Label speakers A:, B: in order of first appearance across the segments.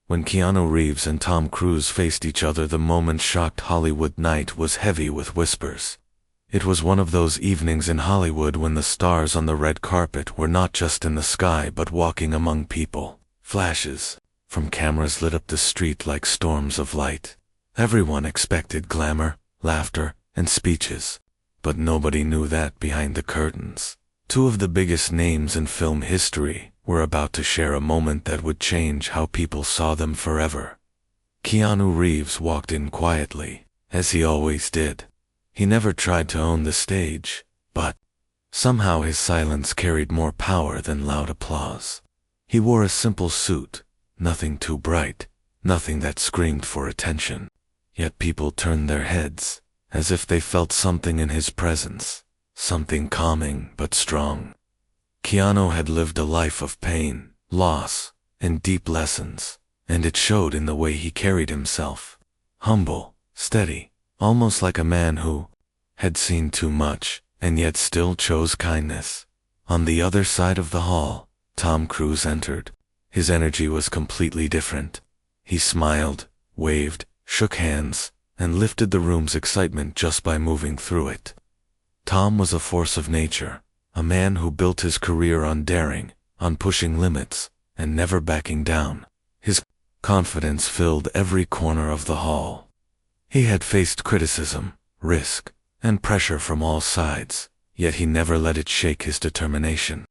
A: When Keanu Reeves and Tom Cruise faced each other, the moment shocked Hollywood night was heavy with whispers. It was one of those evenings in Hollywood when the stars on the red carpet were not just in the sky but walking among people. Flashes from cameras lit up the street like storms of light. Everyone expected glamour, laughter, and speeches. But nobody knew that behind the curtains, two of the biggest names in film history were about to share a moment that would change how people saw them forever. Keanu Reeves walked in quietly, as he always did. He never tried to own the stage, but somehow his silence carried more power than loud applause. He wore a simple suit, nothing too bright, nothing that screamed for attention. Yet people turned their heads, as if they felt something in his presence, something calming but strong. Keanu had lived a life of pain, loss, and deep lessons, and it showed in the way he carried himself. Humble, steady, almost like a man who had seen too much, and yet still chose kindness. On the other side of the hall, Tom Cruise entered. His energy was completely different. He smiled, waved, shook hands, and lifted the room's excitement just by moving through it. Tom was a force of nature, a man who built his career on daring, on pushing limits, and never backing down. His confidence filled every corner of the hall. He had faced criticism, risk, and pressure from all sides, yet he never let it shake his determination.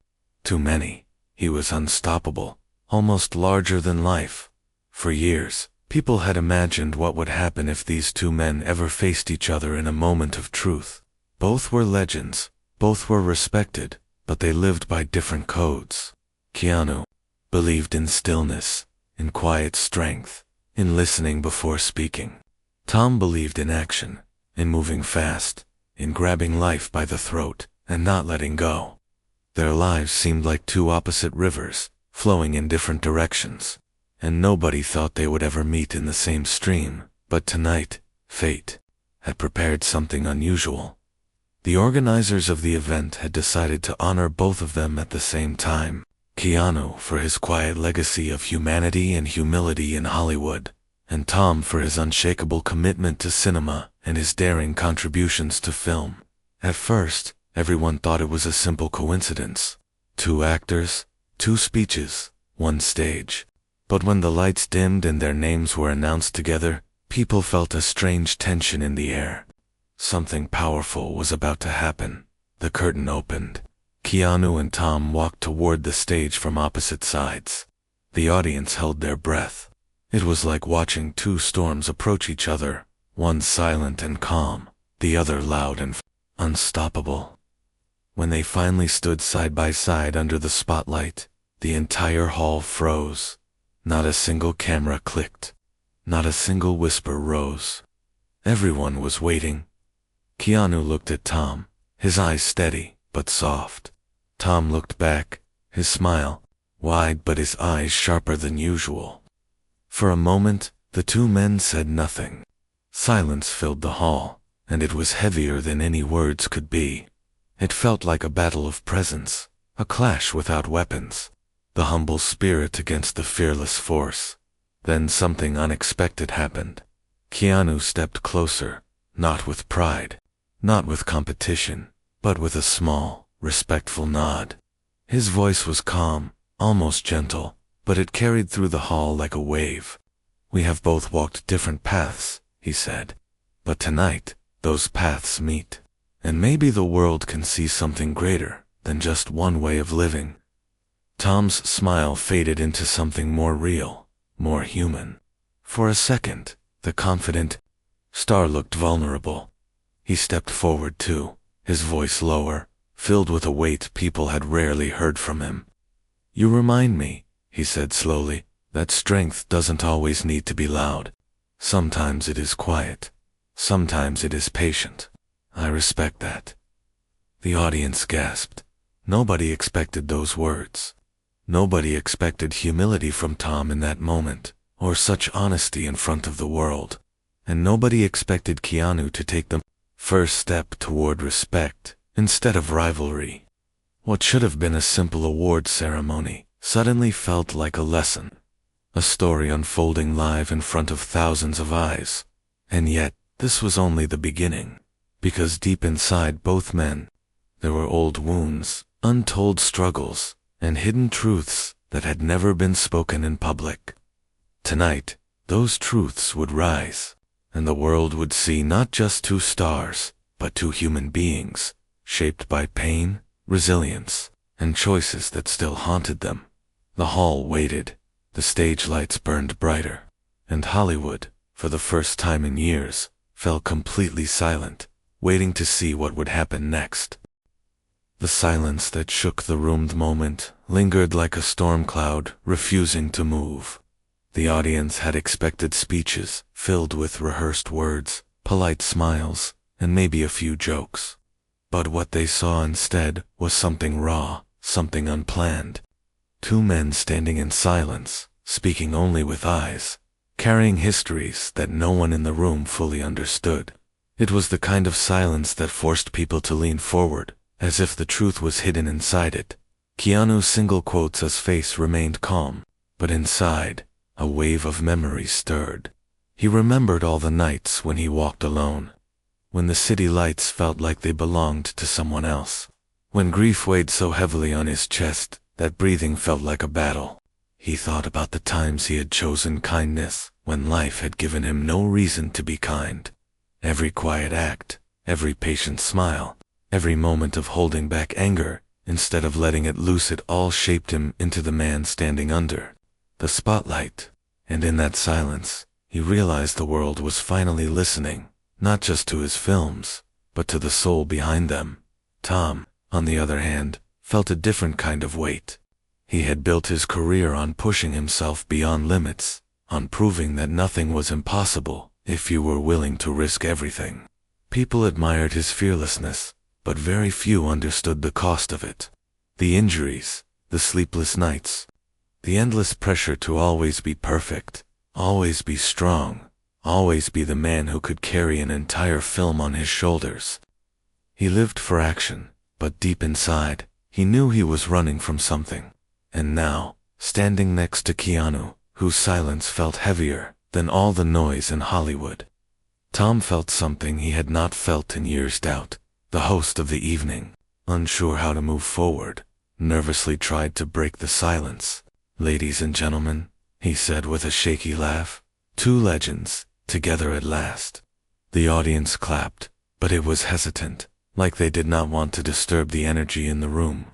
A: To many, he was unstoppable, almost larger than life. For years, people had imagined what would happen if these two men ever faced each other in a moment of truth. Both were legends, both were respected, but they lived by different codes. Keanu believed in stillness, in quiet strength, in listening before speaking. Tom believed in action, in moving fast, in grabbing life by the throat and not letting go. Their lives seemed like two opposite rivers, flowing in different directions, and nobody thought they would ever meet in the same stream. But tonight, fate had prepared something unusual. The organizers of the event had decided to honor both of them at the same time. Keanu for his quiet legacy of humanity and humility in Hollywood, and Tom for his unshakable commitment to cinema and his daring contributions to film. At first, everyone thought it was a simple coincidence. Two actors, two speeches, one stage. But when the lights dimmed and their names were announced together, people felt a strange tension in the air. Something powerful was about to happen. The curtain opened. Keanu and Tom walked toward the stage from opposite sides. The audience held their breath. It was like watching two storms approach each other, one silent and calm, the other loud and unstoppable. When they finally stood side by side under the spotlight, the entire hall froze. Not a single camera clicked. Not a single whisper rose. Everyone was waiting. Keanu looked at Tom, his eyes steady but soft. Tom looked back, his smile wide but his eyes sharper than usual. For a moment, the two men said nothing. Silence filled the hall, and it was heavier than any words could be. It felt like a battle of presence, a clash without weapons. The humble spirit against the fearless force. Then something unexpected happened. Keanu stepped closer, not with pride, not with competition, but with a small, respectful nod. His voice was calm, almost gentle, but it carried through the hall like a wave. "We have both walked different paths," he said. "But tonight, those paths meet. And maybe the world can see something greater than just one way of living." Tom's smile faded into something more real, more human. For a second, the confident star looked vulnerable. He stepped forward too, his voice lower, filled with a weight people had rarely heard from him. "You remind me," he said slowly, "that strength doesn't always need to be loud. Sometimes it is quiet. Sometimes it is patient. I respect that." The audience gasped. Nobody expected those words. Nobody expected humility from Tom in that moment, or such honesty in front of the world. And nobody expected Keanu to take the first step toward respect, instead of rivalry. What should have been a simple award ceremony suddenly felt like a lesson. a story unfolding live in front of thousands of eyes. And yet, this was only the beginning, because deep inside both men, there were old wounds, untold struggles, and hidden truths that had never been spoken in public. Tonight, those truths would rise, and the world would see not just two stars, but two human beings, shaped by pain, resilience, and choices that still haunted them. The hall waited, the stage lights burned brighter, and Hollywood, for the first time in years, fell completely silent, waiting to see what would happen next. The silence that shook the room the moment lingered like a storm cloud, refusing to move. The audience had expected speeches filled with rehearsed words, polite smiles, and maybe a few jokes. But what they saw instead was something raw, something unplanned. Two men standing in silence, speaking only with eyes, carrying histories that no one in the room fully understood. It was the kind of silence that forced people to lean forward, as if the truth was hidden inside it. Keanu's single quotes' face remained calm, but inside, a wave of memory stirred. He remembered all the nights when he walked alone, when the city lights felt like they belonged to someone else, when grief weighed so heavily on his chest that breathing felt like a battle. He thought about the times he had chosen kindness when life had given him no reason to be kind. Every quiet act, every patient smile, every moment of holding back anger instead of letting it loose, it all shaped him into the man standing under the spotlight. And in that silence, he realized the world was finally listening, not just to his films, but to the soul behind them. Tom, on the other hand, felt a different kind of weight. He had built his career on pushing himself beyond limits, on proving that nothing was impossible if you were willing to risk everything. People admired his fearlessness, but very few understood the cost of it. The injuries, the sleepless nights, the endless pressure to always be perfect, always be strong, always be the man who could carry an entire film on his shoulders. He lived for action, but deep inside, he knew he was running from something. And now, standing next to Keanu, whose silence felt heavier than all the noise in Hollywood, Tom felt something he had not felt in years. Doubt. The host of the evening, unsure how to move forward, nervously tried to break the silence. "Ladies and gentlemen," he said with a shaky laugh, "two legends, together at last." The audience clapped, but it was hesitant, like they did not want to disturb the energy in the room.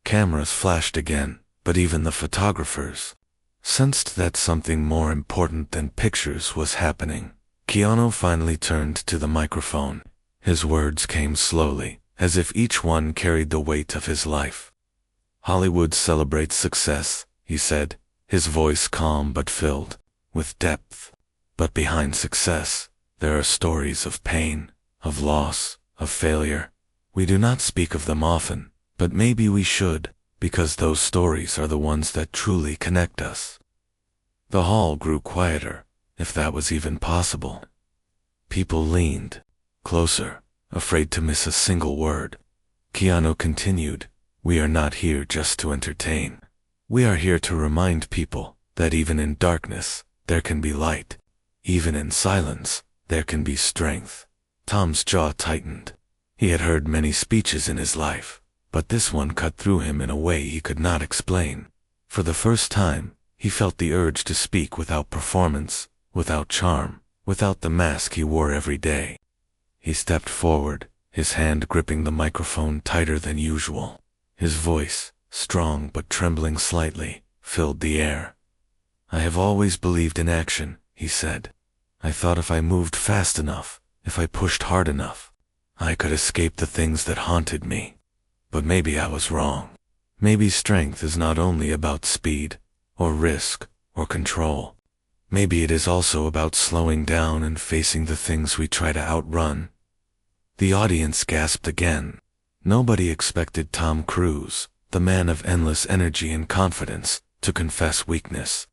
A: Cameras flashed again, but even the photographers sensed that something more important than pictures was happening. Keanu finally turned to the microphone. His words came slowly, as if each one carried the weight of his life. "Hollywood celebrates success," he said, his voice calm but filled with depth. "But behind success, there are stories of pain, of loss, of failure. We do not speak of them often, but maybe we should, because those stories are the ones that truly connect us." The hall grew quieter, if that was even possible. People leaned closer, afraid to miss a single word. Keanu continued, "We are not here just to entertain. We are here to remind people that even in darkness, there can be light. Even in silence, there can be strength." Tom's jaw tightened. He had heard many speeches in his life, but this one cut through him in a way he could not explain. For the first time, he felt the urge to speak without performance, without charm, without the mask he wore every day. He stepped forward, his hand gripping the microphone tighter than usual. His voice, strong but trembling slightly, filled the air. "I have always believed in action," he said. "I thought if I moved fast enough, if I pushed hard enough, I could escape the things that haunted me. But maybe I was wrong. Maybe strength is not only about speed, or risk, or control. Maybe it is also about slowing down and facing the things we try to outrun." The audience gasped again. Nobody expected Tom Cruise, the man of endless energy and confidence, to confess weakness.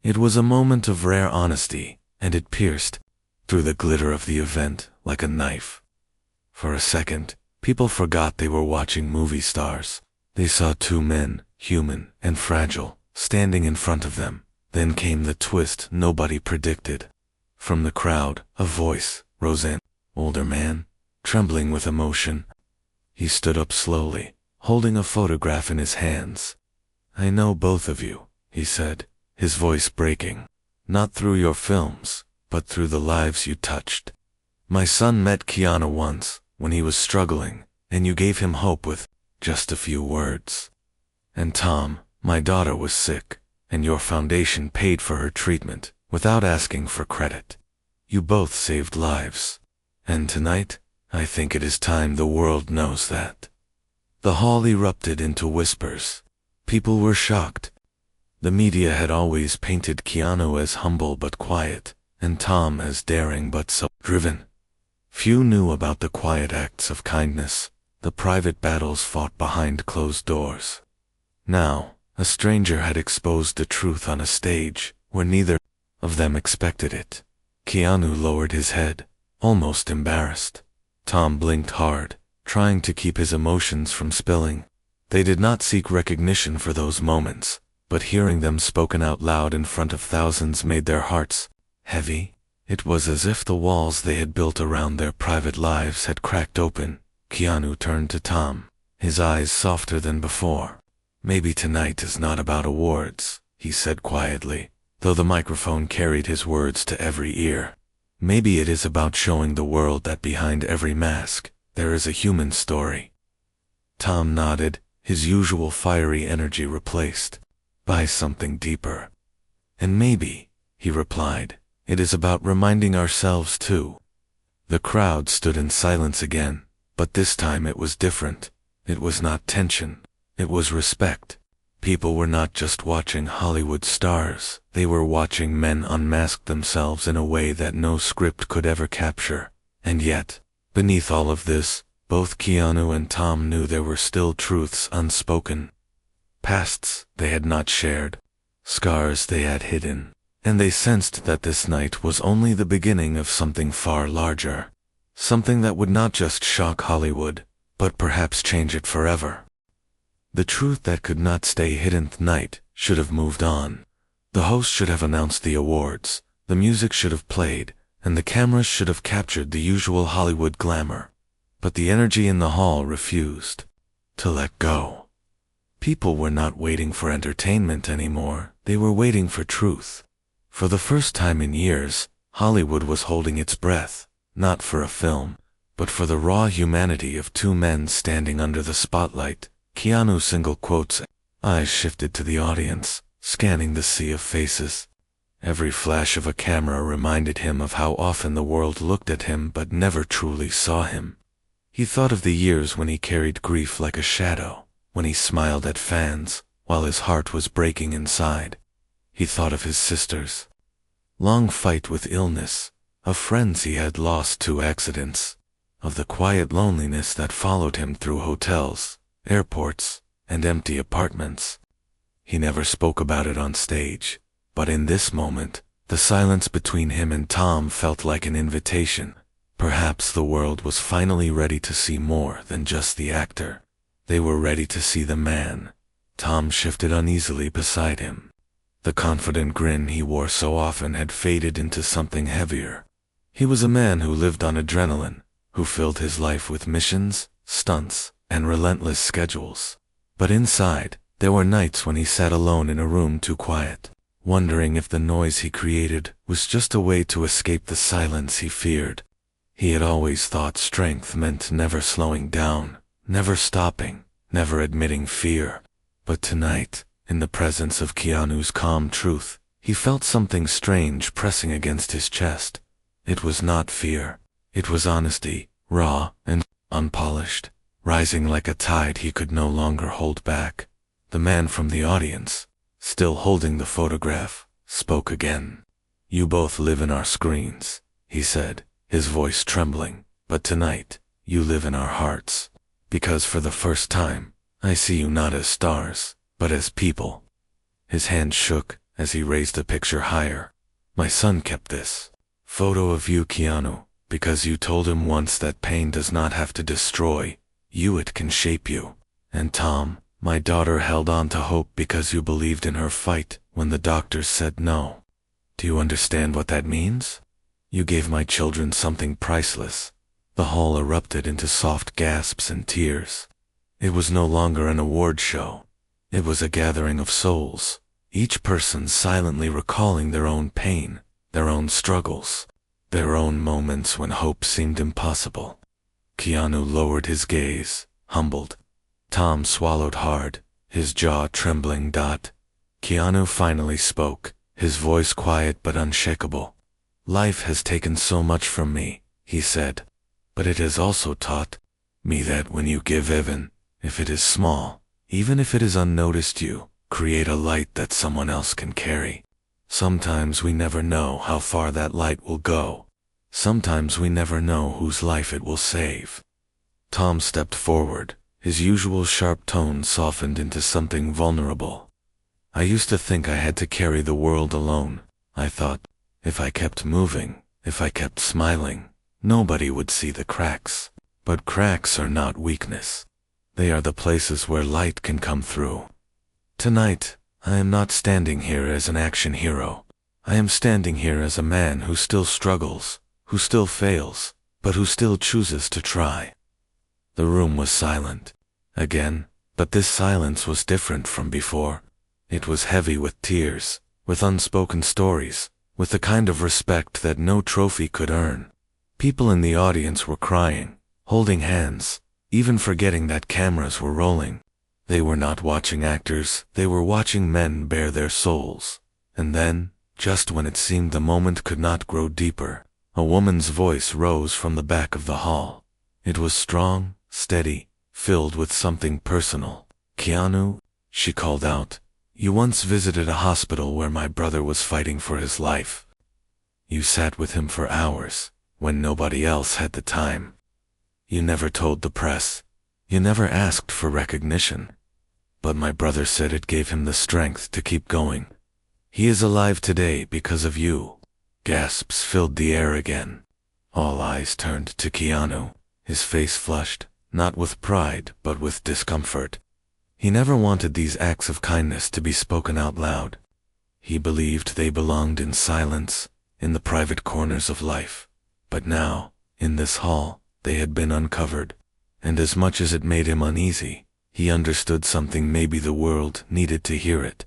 A: It was a moment of rare honesty, and it pierced through the glitter of the event like a knife. For a second, people forgot they were watching movie stars. They saw two men, human and fragile, standing in front of them, Then came the twist nobody predicted. From the crowd, a voice rose in. Older man, trembling with emotion. He stood up slowly, holding a photograph in his hands. "I know both of you," he said, his voice breaking. "Not through your films, but through the lives you touched. My son met Keanu once, when he was struggling, and you gave him hope with just a few words. And Tom, my daughter was sick, and your foundation paid for her treatment, without asking for credit. You both saved lives. And tonight, I think it is time the world knows that." The hall erupted into whispers. People were shocked. The media had always painted Keanu as humble but quiet, and Tom as daring but so driven. Few knew about the quiet acts of kindness, the private battles fought behind closed doors. Now, a stranger had exposed the truth on a stage where neither of them expected it. Keanu lowered his head, almost embarrassed. Tom blinked hard, trying to keep his emotions from spilling. They did not seek recognition for those moments, but hearing them spoken out loud in front of thousands made their hearts heavy. It was as if the walls they had built around their private lives had cracked open. Keanu turned to Tom, his eyes softer than before. "Maybe tonight is not about awards," he said quietly, though the microphone carried his words to every ear. "Maybe it is about showing the world that behind every mask, there is a human story." Tom nodded, his usual fiery energy replaced by something deeper. "And maybe," he replied, "it is about reminding ourselves too." The crowd stood in silence again, but this time it was different. It was not tension, it was respect. People were not just watching Hollywood stars, they were watching men unmask themselves in a way that no script could ever capture. And yet, beneath all of this, both Keanu and Tom knew there were still truths unspoken. Pasts they had not shared, scars they had hidden, and they sensed that this night was only the beginning of something far larger. Something that would not just shock Hollywood, but perhaps change it forever. The truth that could not stay hidden tonight should have moved on. The host should have announced the awards, the music should have played, and the cameras should have captured the usual Hollywood glamour. But the energy in the hall refused to let go. People were not waiting for entertainment anymore, they were waiting for truth. For the first time in years, Hollywood was holding its breath, not for a film, but for the raw humanity of two men standing under the spotlight. Keanu single quotes, eyes shifted to the audience, scanning the sea of faces. Every flash of a camera reminded him of how often the world looked at him but never truly saw him. He thought of the years when he carried grief like a shadow, when he smiled at fans, while his heart was breaking inside. He thought of his sister's long fight with illness, of friends he had lost to accidents, of the quiet loneliness that followed him through hotels, airports, and empty apartments. He never spoke about it on stage, but in this moment, the silence between him and Tom felt like an invitation. Perhaps the world was finally ready to see more than just the actor. They were ready to see the man. Tom shifted uneasily beside him. The confident grin he wore so often had faded into something heavier. He was a man who lived on adrenaline, who filled his life with missions, stunts, and relentless schedules. But inside, there were nights when he sat alone in a room too quiet, wondering if the noise he created was just a way to escape the silence he feared. He had always thought strength meant never slowing down, never stopping, never admitting fear. But tonight, in the presence of Keanu's calm truth, he felt something strange pressing against his chest. It was not fear. It was honesty, raw and unpolished, rising like a tide he could no longer hold back. The man from the audience, still holding the photograph, spoke again. "You both live in our screens," he said, his voice trembling, "but tonight, you live in our hearts. Because for the first time, I see you not as stars, but as people." His hand shook as he raised the picture higher. "My son kept this photo of you, Keanu, because you told him once that pain does not have to destroy you, it can shape you. And Tom, My daughter held on to hope because you believed in her fight when the doctors said no. Do you understand what that means? You gave my children something priceless. The hall erupted into soft gasps and tears. It was no longer an award show. It was a gathering of souls, each person silently recalling their own pain, their own struggles, their own moments when hope seemed impossible. Keanu lowered his gaze, humbled. Tom swallowed hard, his jaw trembling. Keanu finally spoke, his voice quiet but unshakable. Life has taken so much from me, he said, but it has also taught me that when you give even, if it is small, even if it is unnoticed, you create a light that someone else can carry. Sometimes we never know how far that light will go. Sometimes we never know whose life it will save. Tom stepped forward, his usual sharp tone softened into something vulnerable. I used to think I had to carry the world alone. I thought, if I kept moving, if I kept smiling, nobody would see the cracks. But cracks are not weakness. They are the places where light can come through. Tonight, I am not standing here as an action hero. I am standing here as a man who still struggles, who still fails, but who still chooses to try. The room was silent. Again, but this silence was different from before. It was heavy with tears, with unspoken stories, with the kind of respect that no trophy could earn. People in the audience were crying, holding hands, even forgetting that cameras were rolling. They were not watching actors, they were watching men bare their souls. And then, just when it seemed the moment could not grow deeper, a woman's voice rose from the back of the hall. It was strong, steady, filled with something personal. Keanu, she called out, you once visited a hospital where my brother was fighting for his life. You sat with him for hours, when nobody else had the time. You never told the press. You never asked for recognition. But my brother said it gave him the strength to keep going. He is alive today because of you. Gasps filled the air again. All eyes turned to Keanu, his face flushed, not with pride but with discomfort. He never wanted these acts of kindness to be spoken out loud. He believed they belonged in silence, in the private corners of life. But now, in this hall, they had been uncovered. And as much as it made him uneasy, he understood something. Maybe the world needed to hear it.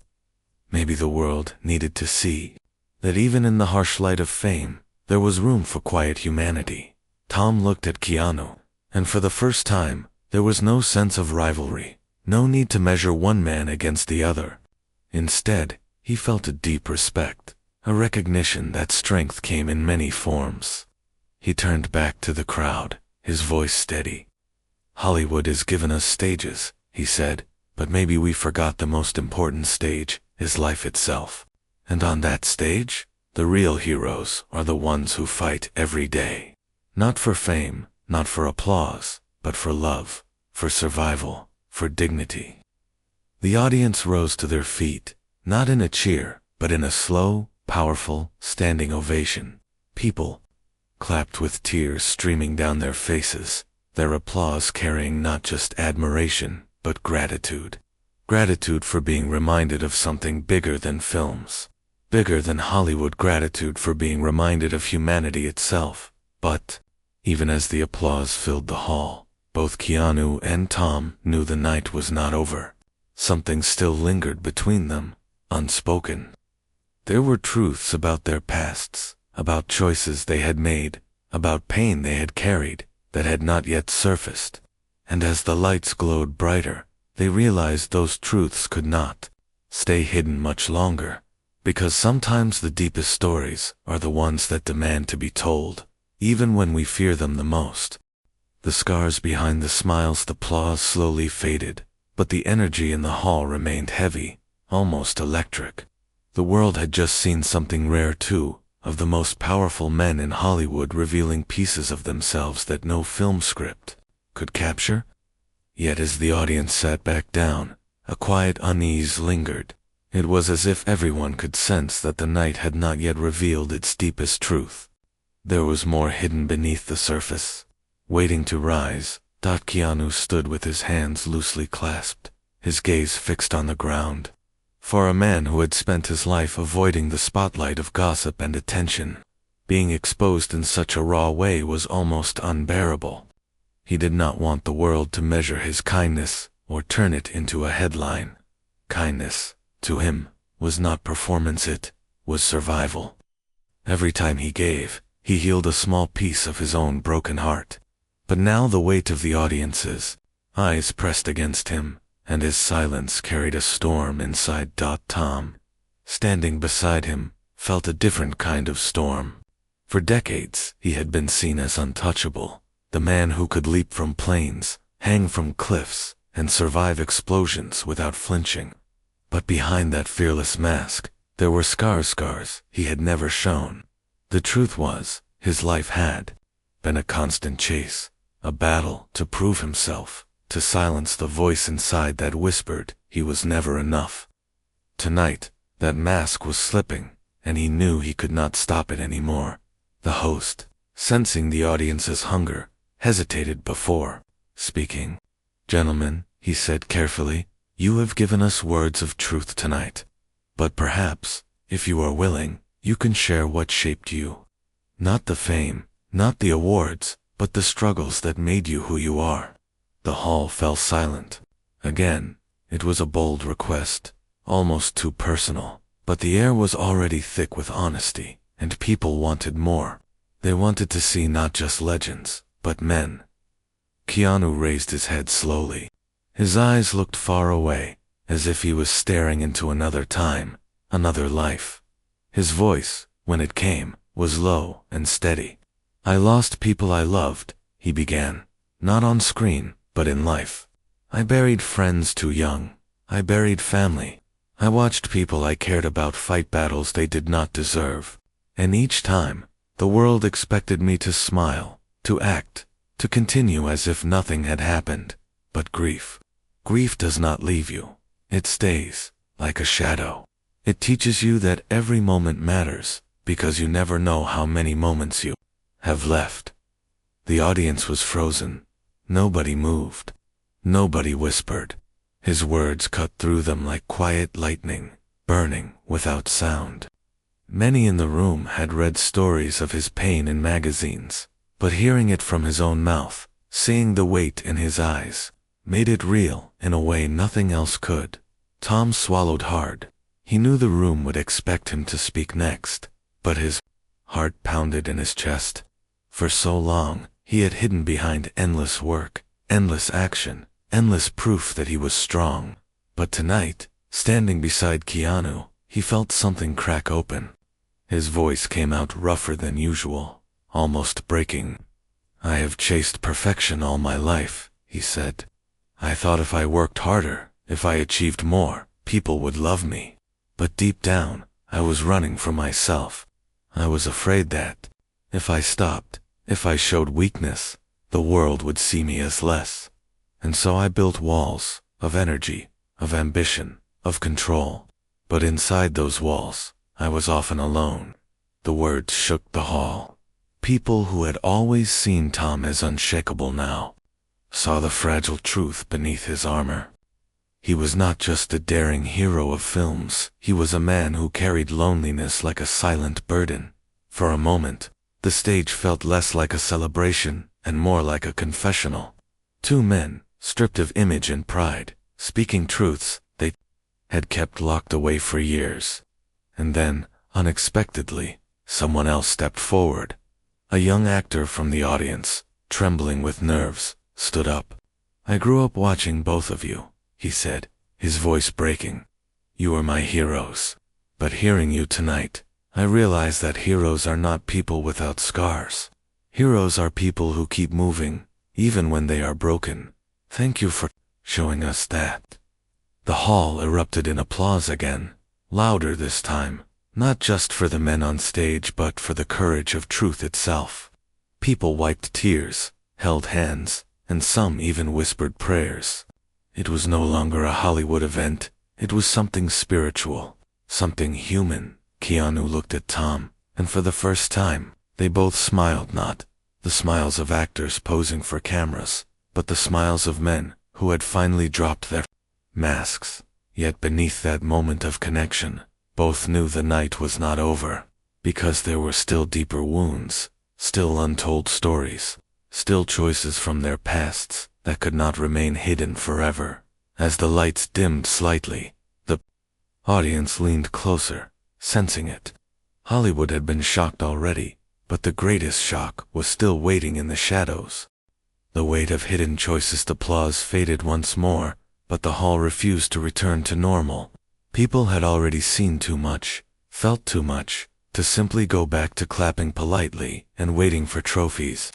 A: Maybe the world needed to see that even in the harsh light of fame, there was room for quiet humanity. Tom looked at Keanu, and for the first time, there was no sense of rivalry, no need to measure one man against the other. Instead, he felt a deep respect, a recognition that strength came in many forms. He turned back to the crowd, his voice steady. Hollywood has given us stages, he said, but maybe we forgot the most important stage, is life itself. And on that stage, the real heroes are the ones who fight every day. Not for fame, not for applause, but for love, for survival, for dignity. The audience rose to their feet, not in a cheer, but in a slow, powerful, standing ovation. People clapped with tears streaming down their faces, their applause carrying not just admiration, but gratitude. Gratitude for being reminded of something bigger than films, bigger than Hollywood, gratitude for being reminded of humanity itself. But, even as the applause filled the hall, both Keanu and Tom knew the night was not over. Something still lingered between them, unspoken. There were truths about their pasts, about choices they had made, about pain they had carried, that had not yet surfaced. And as the lights glowed brighter, they realized those truths could not stay hidden much longer, because sometimes the deepest stories are the ones that demand to be told, even when we fear them the most. The scars behind the smiles, the applause slowly faded, but the energy in the hall remained heavy, almost electric. The world had just seen something rare too, of the most powerful men in Hollywood revealing pieces of themselves that no film script could capture. Yet as the audience sat back down, a quiet unease lingered. It was as if everyone could sense that the night had not yet revealed its deepest truth. There was more hidden beneath the surface. Waiting to rise, Keanu stood with his hands loosely clasped, his gaze fixed on the ground. For a man who had spent his life avoiding the spotlight of gossip and attention, being exposed in such a raw way was almost unbearable. He did not want the world to measure his kindness or turn it into a headline. Kindness, to him, was not performance, it was survival. Every time he gave, he healed a small piece of his own broken heart. But now the weight of the audience's eyes pressed against him, and his silence carried a storm inside. Tom, standing beside him, felt a different kind of storm. For decades, he had been seen as untouchable, the man who could leap from planes, hang from cliffs, and survive explosions without flinching. But behind that fearless mask, there were scars he had never shown. The truth was, his life had been a constant chase, a battle to prove himself, to silence the voice inside that whispered he was never enough. Tonight, that mask was slipping, and he knew he could not stop it anymore. The host, sensing the audience's hunger, hesitated before speaking. "Gentlemen," he said carefully, "you have given us words of truth tonight. But perhaps, if you are willing, you can share what shaped you. Not the fame, not the awards, but the struggles that made you who you are." The hall fell silent. Again, it was a bold request, almost too personal, but the air was already thick with honesty, and people wanted more. They wanted to see not just legends, but men. Keanu raised his head slowly. His eyes looked far away, as if he was staring into another time, another life. His voice, when it came, was low and steady. "I lost people I loved," he began, "not on screen, but in life. I buried friends too young. I buried family. I watched people I cared about fight battles they did not deserve. And each time, the world expected me to smile, to act, to continue as if nothing had happened. But grief does not leave you. It stays, like a shadow. It teaches you that every moment matters, because you never know how many moments you have left." The audience was frozen. Nobody moved. Nobody whispered. His words cut through them like quiet lightning, burning without sound. Many in the room had read stories of his pain in magazines, but hearing it from his own mouth, seeing the weight in his eyes, made it real in a way nothing else could. Tom swallowed hard. He knew the room would expect him to speak next, but his heart pounded in his chest. For so long, he had hidden behind endless work, endless action, endless proof that he was strong. But tonight, standing beside Keanu, he felt something crack open. His voice came out rougher than usual, almost breaking. "I have chased perfection all my life," he said. "I thought if I worked harder, if I achieved more, people would love me. But deep down, I was running from myself. I was afraid that, if I stopped, if I showed weakness, the world would see me as less. And so I built walls, of energy, of ambition, of control. But inside those walls, I was often alone." The words shook the hall. People who had always seen Tom as unshakable now saw the fragile truth beneath his armor. He was not just a daring hero of films, he was a man who carried loneliness like a silent burden. For a moment, the stage felt less like a celebration and more like a confessional. Two men, stripped of image and pride, speaking truths they had kept locked away for years. And then, unexpectedly, someone else stepped forward. A young actor from the audience, trembling with nerves, stood up. "I grew up watching both of you," he said, his voice breaking. "You are my heroes. But hearing you tonight, I realize that heroes are not people without scars. Heroes are people who keep moving, even when they are broken. Thank you for showing us that." The hall erupted in applause again, louder this time, not just for the men on stage but for the courage of truth itself. People wiped tears, held hands, and some even whispered prayers. It was no longer a Hollywood event, it was something spiritual, something human. Keanu looked at Tom, and for the first time, they both smiled, not the smiles of actors posing for cameras, but the smiles of men who had finally dropped their masks. Yet beneath that moment of connection, both knew the night was not over, because there were still deeper wounds, still untold stories, still choices from their pasts that could not remain hidden forever. As the lights dimmed slightly, the audience leaned closer, sensing it. Hollywood had been shocked already, but the greatest shock was still waiting in the shadows. The weight of hidden choices. Applause faded once more, but the hall refused to return to normal. People had already seen too much, felt too much, to simply go back to clapping politely and waiting for trophies.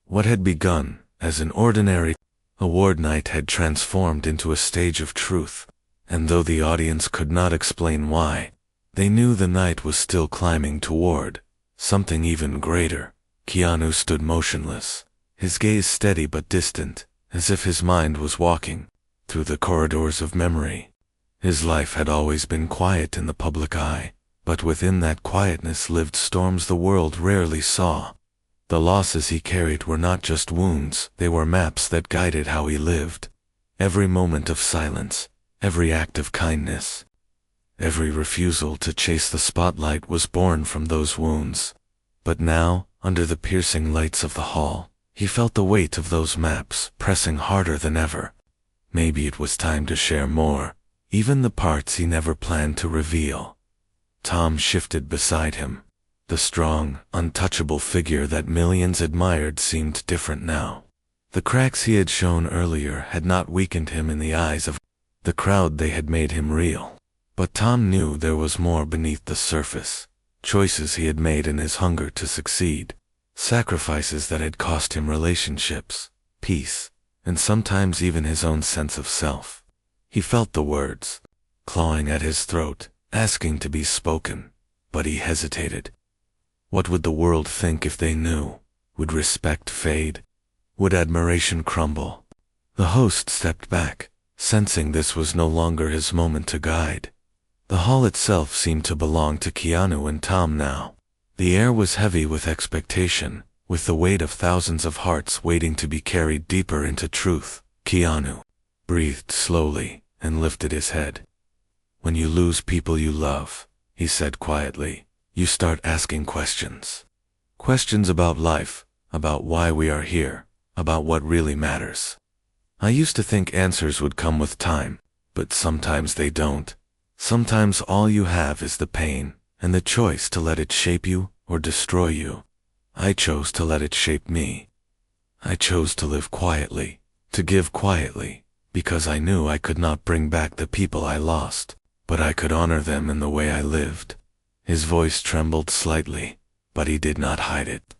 A: What had begun as an ordinary award night had transformed into a stage of truth, and though the audience could not explain why, they knew the night was still climbing toward something even greater. Keanu stood motionless, his gaze steady but distant, as if his mind was walking through the corridors of memory. His life had always been quiet in the public eye, but within that quietness lived storms the world rarely saw. The losses he carried were not just wounds, they were maps that guided how he lived. Every moment of silence, every act of kindness, every refusal to chase the spotlight was born from those wounds. But now, under the piercing lights of the hall, he felt the weight of those maps pressing harder than ever. Maybe it was time to share more, even the parts he never planned to reveal. Tom shifted beside him. The strong, untouchable figure that millions admired seemed different now. The cracks he had shown earlier had not weakened him in the eyes of the crowd, they had made him real. But Tom knew there was more beneath the surface. Choices he had made in his hunger to succeed. Sacrifices that had cost him relationships, peace, and sometimes even his own sense of self. He felt the words clawing at his throat, asking to be spoken, but he hesitated. What would the world think if they knew? Would respect fade? Would admiration crumble? The host stepped back, sensing this was no longer his moment to guide. The hall itself seemed to belong to Keanu and Tom now. The air was heavy with expectation, with the weight of thousands of hearts waiting to be carried deeper into truth. Keanu breathed slowly and lifted his head. When you lose people you love, he said quietly, you start asking questions. Questions about life, about why we are here, about what really matters. I used to think answers would come with time, but sometimes they don't. Sometimes all you have is the pain, and the choice to let it shape you or destroy you. I chose to let it shape me. I chose to live quietly, to give quietly, because I knew I could not bring back the people I lost, but I could honor them in the way I lived. His voice trembled slightly, but he did not hide it.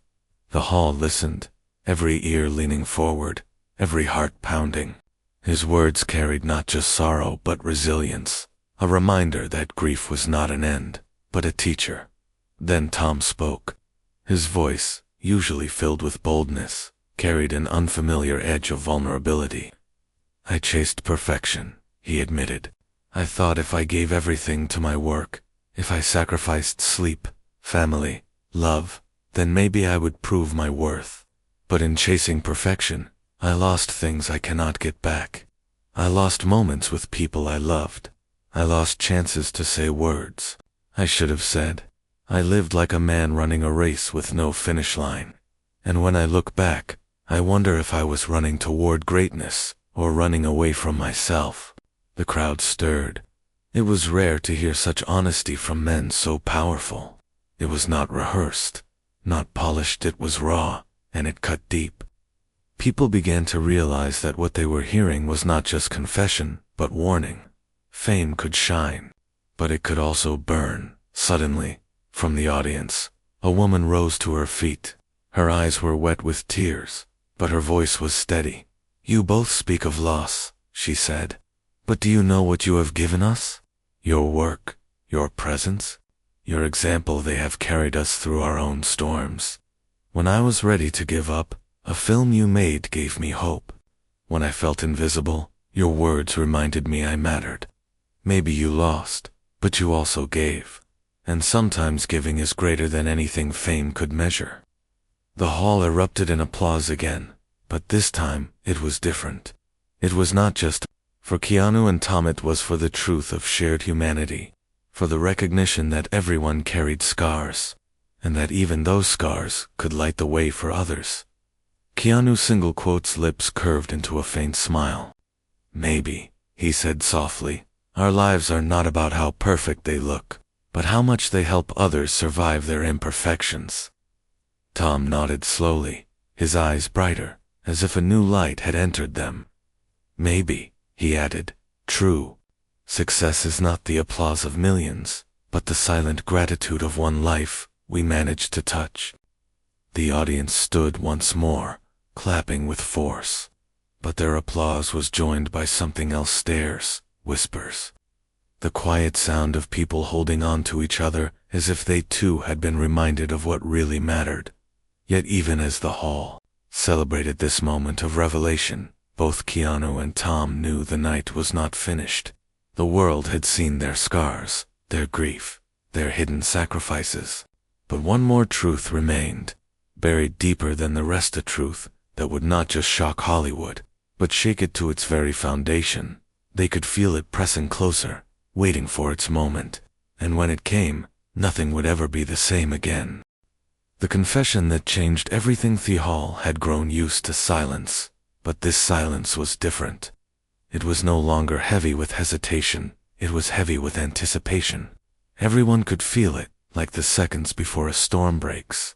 A: The hall listened, every ear leaning forward, every heart pounding. His words carried not just sorrow but resilience, a reminder that grief was not an end, but a teacher. Then Tom spoke. His voice, usually filled with boldness, carried an unfamiliar edge of vulnerability. I chased perfection, he admitted. I thought if I gave everything to my work, if I sacrificed sleep, family, love, then maybe I would prove my worth. But in chasing perfection, I lost things I cannot get back. I lost moments with people I loved. I lost chances to say words I should have said. I lived like a man running a race with no finish line. And when I look back, I wonder if I was running toward greatness or running away from myself. The crowd stirred. It was rare to hear such honesty from men so powerful. It was not rehearsed, not polished, it was raw, and it cut deep. People began to realize that what they were hearing was not just confession, but warning. Fame could shine, but it could also burn. Suddenly, from the audience, a woman rose to her feet. Her eyes were wet with tears, but her voice was steady. You both speak of loss, she said. But do you know what you have given us? Your work, your presence, your example. They have carried us through our own storms. When I was ready to give up, a film you made gave me hope. When I felt invisible, your words reminded me I mattered. Maybe you lost, but you also gave. And sometimes giving is greater than anything fame could measure. The hall erupted in applause again, but this time it was different. It was not just for For Keanu and Tom it was for the truth of shared humanity, for the recognition that everyone carried scars, and that even those scars could light the way for others. Keanu's single quote's lips curved into a faint smile. Maybe, he said softly, our lives are not about how perfect they look, but how much they help others survive their imperfections. Tom nodded slowly, his eyes brighter, as if a new light had entered them. Maybe, he added, true. Success is not the applause of millions, but the silent gratitude of one life we managed to touch. The audience stood once more, clapping with force. But their applause was joined by something else: stares, whispers. The quiet sound of people holding on to each other as if they too had been reminded of what really mattered. Yet even as the hall celebrated this moment of revelation, both Keanu and Tom knew the night was not finished. The world had seen their scars, their grief, their hidden sacrifices. But one more truth remained, buried deeper than the rest, a truth that would not just shock Hollywood, but shake it to its very foundation. They could feel it pressing closer, waiting for its moment, and when it came, nothing would ever be the same again. The confession that changed everything. The hall had grown used to silence, but this silence was different. It was no longer heavy with hesitation, it was heavy with anticipation. Everyone could feel it, like the seconds before a storm breaks.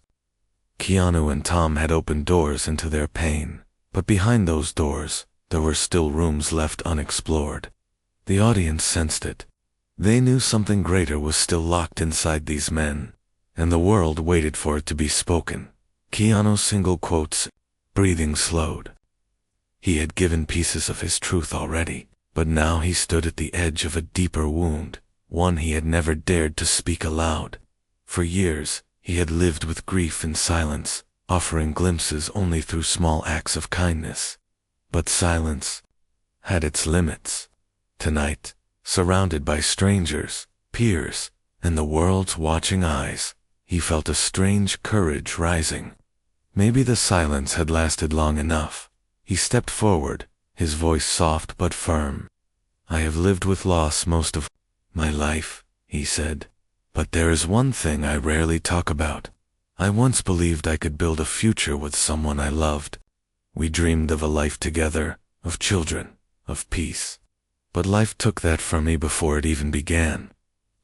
A: Keanu and Tom had opened doors into their pain, but behind those doors, there were still rooms left unexplored. The audience sensed it. They knew something greater was still locked inside these men, and the world waited for it to be spoken. Keanu's single quotes, breathing slowed. He had given pieces of his truth already, but now he stood at the edge of a deeper wound, one he had never dared to speak aloud. For years, he had lived with grief in silence, offering glimpses only through small acts of kindness. But silence had its limits. Tonight, surrounded by strangers, peers, and the world's watching eyes, he felt a strange courage rising. Maybe the silence had lasted long enough. He stepped forward, his voice soft but firm. I have lived with loss most of my life, he said. But there is one thing I rarely talk about. I once believed I could build a future with someone I loved. We dreamed of a life together, of children, of peace. But life took that from me before it even began.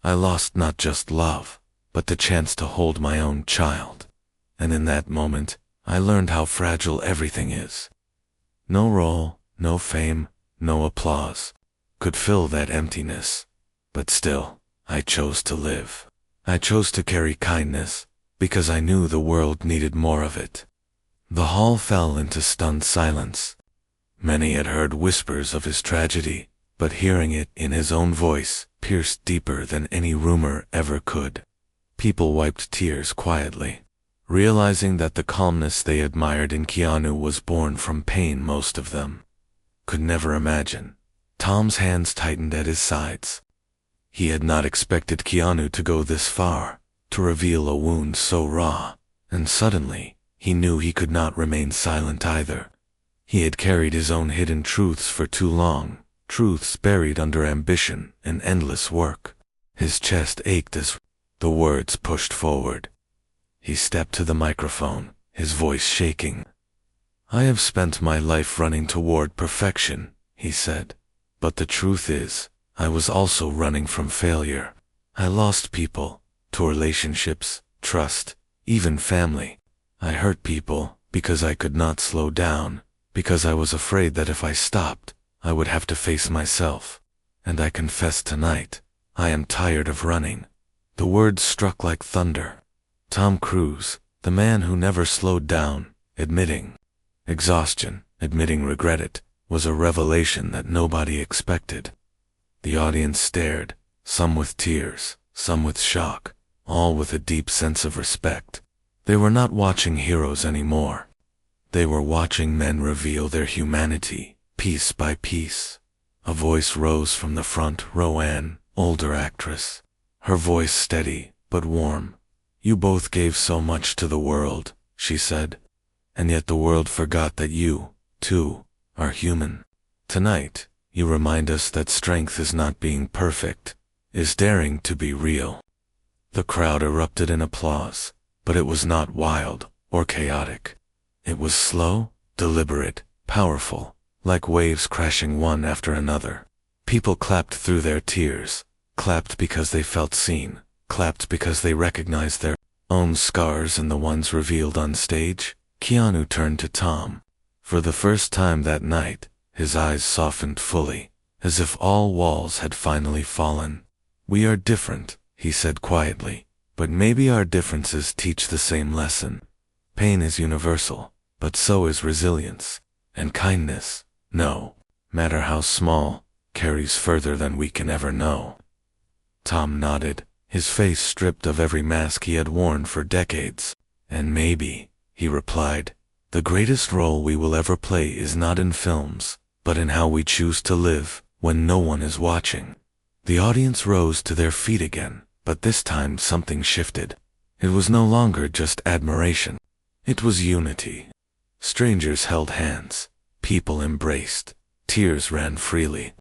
A: I lost not just love, but the chance to hold my own child. And in that moment, I learned how fragile everything is. No role, no fame, no applause could fill that emptiness. But still, I chose to live. I chose to carry kindness, because I knew the world needed more of it. The hall fell into stunned silence. Many had heard whispers of his tragedy, but hearing it in his own voice pierced deeper than any rumor ever could. People wiped tears quietly, realizing that the calmness they admired in Keanu was born from pain. Most of them could never imagine. Tom's hands tightened at his sides. He had not expected Keanu to go this far, to reveal a wound so raw, and suddenly, he knew he could not remain silent either. He had carried his own hidden truths for too long, truths buried under ambition and endless work. His chest ached as the words pushed forward. He stepped to the microphone, his voice shaking. I have spent my life running toward perfection, he said. But the truth is, I was also running from failure. I lost people, to relationships, trust, even family. I hurt people because I could not slow down, because I was afraid that if I stopped, I would have to face myself. And I confess tonight, I am tired of running. The words struck like thunder. Tom Cruise, the man who never slowed down, admitting exhaustion, admitting regret, was a revelation that nobody expected. The audience stared, some with tears, some with shock, all with a deep sense of respect. They were not watching heroes anymore. They were watching men reveal their humanity, piece by piece. A voice rose from the front row, an older actress. Her voice steady, but warm. You both gave so much to the world, she said. And yet the world forgot that you, too, are human. Tonight, You remind us that strength is not being perfect, is daring to be real. The crowd erupted in applause, but it was not wild or chaotic. It was slow, deliberate, powerful, like waves crashing one after another. People clapped through their tears, clapped because they felt seen, clapped because they recognized their own scars and the ones revealed on stage. Keanu turned to Tom. For the first time that night, his eyes softened fully, as if all walls had finally fallen. "We are different," he said quietly, "but maybe our differences teach the same lesson. Pain is universal, but so is resilience. And kindness, no matter how small, carries further than we can ever know." Tom nodded, his face stripped of every mask he had worn for decades. "And maybe," he replied, "the greatest role we will ever play is not in films, but in how we choose to live when no one is watching." The audience rose to their feet again, but this time something shifted. It was no longer just admiration. It was unity. Strangers held hands. People embraced. Tears ran freely.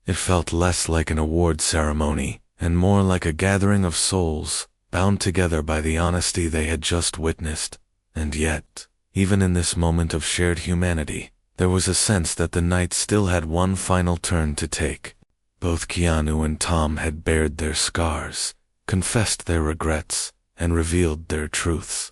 A: It felt less like an award ceremony and more like a gathering of souls, bound together by the honesty they had just witnessed. And yet, even in this moment of shared humanity, there was a sense that the night still had one final turn to take. Both Keanu and Tom had bared their scars, confessed their regrets, and revealed their truths.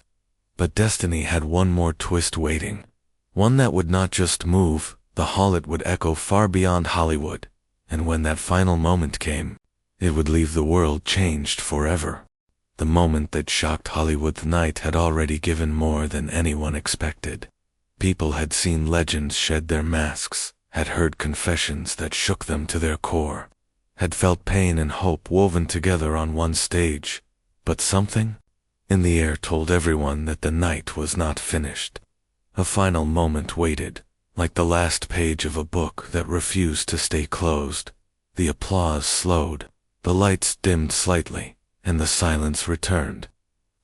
A: But destiny had one more twist waiting. One that would not just move the hall, it would echo far beyond Hollywood. And when that final moment came, it would leave the world changed forever. The moment that shocked Hollywood, the night had already given more than anyone expected. People had seen legends shed their masks, had heard confessions that shook them to their core, had felt pain and hope woven together on one stage. But something in the air told everyone that the night was not finished. A final moment waited, like the last page of a book that refused to stay closed. The applause slowed, the lights dimmed slightly, and the silence returned.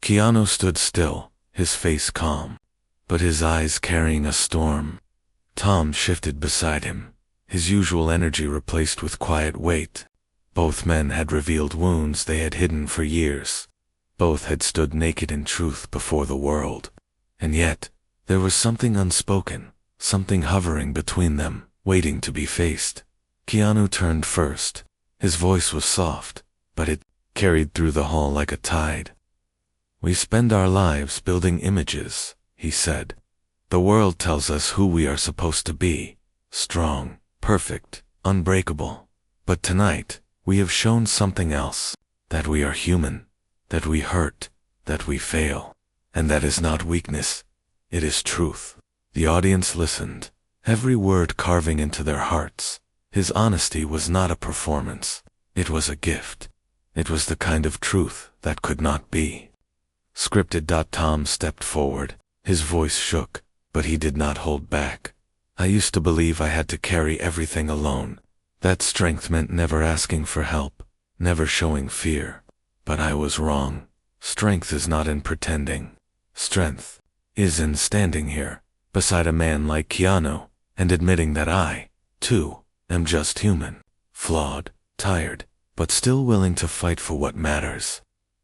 A: Keanu stood still, his face calm, but his eyes carrying a storm. Tom shifted beside him, his usual energy replaced with quiet weight. Both men had revealed wounds they had hidden for years. Both had stood naked in truth before the world. And yet, there was something unspoken, something hovering between them, waiting to be faced. Keanu turned first. His voice was soft, but it carried through the hall like a tide. "We spend our lives building images," he said. "The world tells us who we are supposed to be, strong, perfect, unbreakable. But tonight, we have shown something else, that we are human, that we hurt, that we fail. And that is not weakness, it is truth." The audience listened, every word carving into their hearts. His honesty was not a performance, it was a gift. It was the kind of truth that could not be scripted. Tom stepped forward, his voice shook, but he did not hold back. "I used to believe I had to carry everything alone. That strength meant never asking for help, never showing fear. But I was wrong. Strength is not in pretending. Strength is in standing here, beside a man like Keanu, and admitting that I, too, am just human, flawed, tired, but still willing to fight for what matters."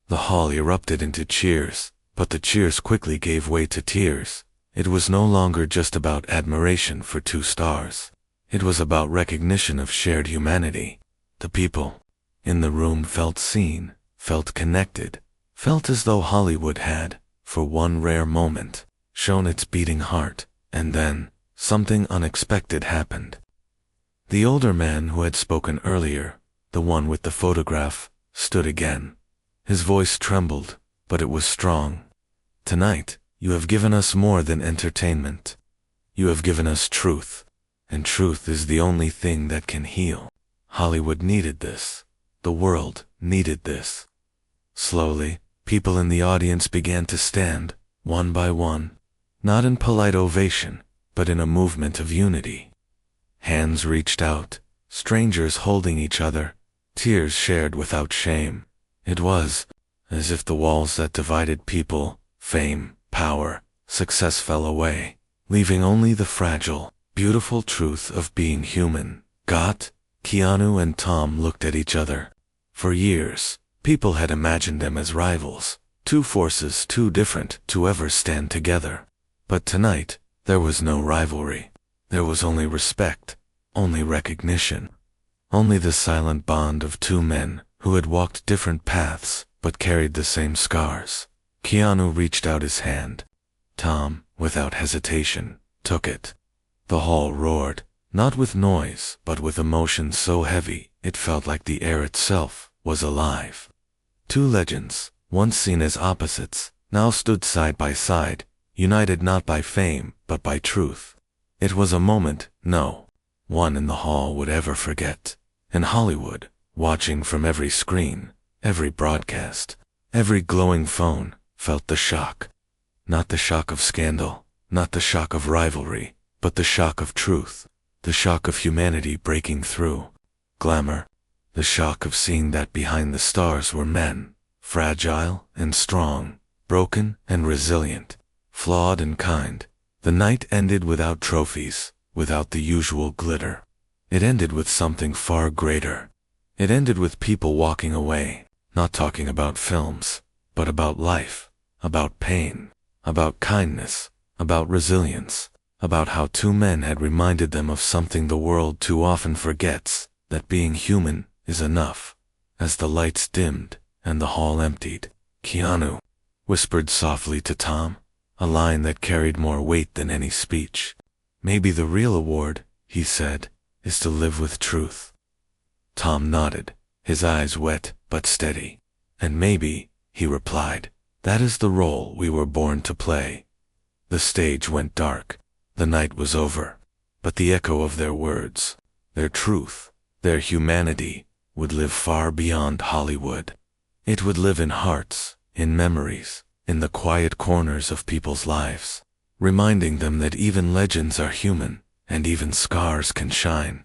A: The hall erupted into cheers, but the cheers quickly gave way to tears. It was no longer just about admiration for two stars. It was about recognition of shared humanity. The people in the room felt seen, felt connected, felt as though Hollywood had, for one rare moment, shown its beating heart. And then, something unexpected happened. The older man who had spoken earlier, the one with the photograph, stood again. His voice trembled, but it was strong. "Tonight, you have given us more than entertainment. You have given us truth, and truth is the only thing that can heal. Hollywood needed this. The world needed this." Slowly, people in the audience began to stand, one by one, not in polite ovation, but in a movement of unity. Hands reached out, strangers holding each other, tears shared without shame. It was as if the walls that divided people, fame, power, success fell away, leaving only the fragile, beautiful truth of being human. Got? Keanu and Tom looked at each other. For years, people had imagined them as rivals, two forces too different to ever stand together. But tonight, there was no rivalry. There was only respect, only recognition, only the silent bond of two men who had walked different paths but carried the same scars. Keanu reached out his hand. Tom, without hesitation, took it. The hall roared, not with noise, but with emotion so heavy it felt like the air itself was alive. Two legends, once seen as opposites, now stood side by side, united not by fame but by truth. It was a moment no one in the hall would ever forget. In Hollywood, watching from every screen, every broadcast, every glowing phone, felt the shock. Not the shock of scandal, not the shock of rivalry, but the shock of truth, the shock of humanity breaking through. Glamour, the shock of seeing that behind the stars were men, fragile and strong, broken and resilient, flawed and kind. The night ended without trophies, without the usual glitter. It ended with something far greater. It ended with people walking away, not talking about films, but about life, about pain, about kindness, about resilience, about how two men had reminded them of something the world too often forgets, that being human is enough. As the lights dimmed and the hall emptied, Keanu whispered softly to Tom, a line that carried more weight than any speech. "Maybe the real award," he said, "is to live with truth." Tom nodded, his eyes wet but steady. "And maybe," he replied, "that is the role we were born to play." The stage went dark. The night was over. But the echo of their words, their truth, their humanity, would live far beyond Hollywood. It would live in hearts, in memories, in the quiet corners of people's lives, reminding them that even legends are human, and even scars can shine.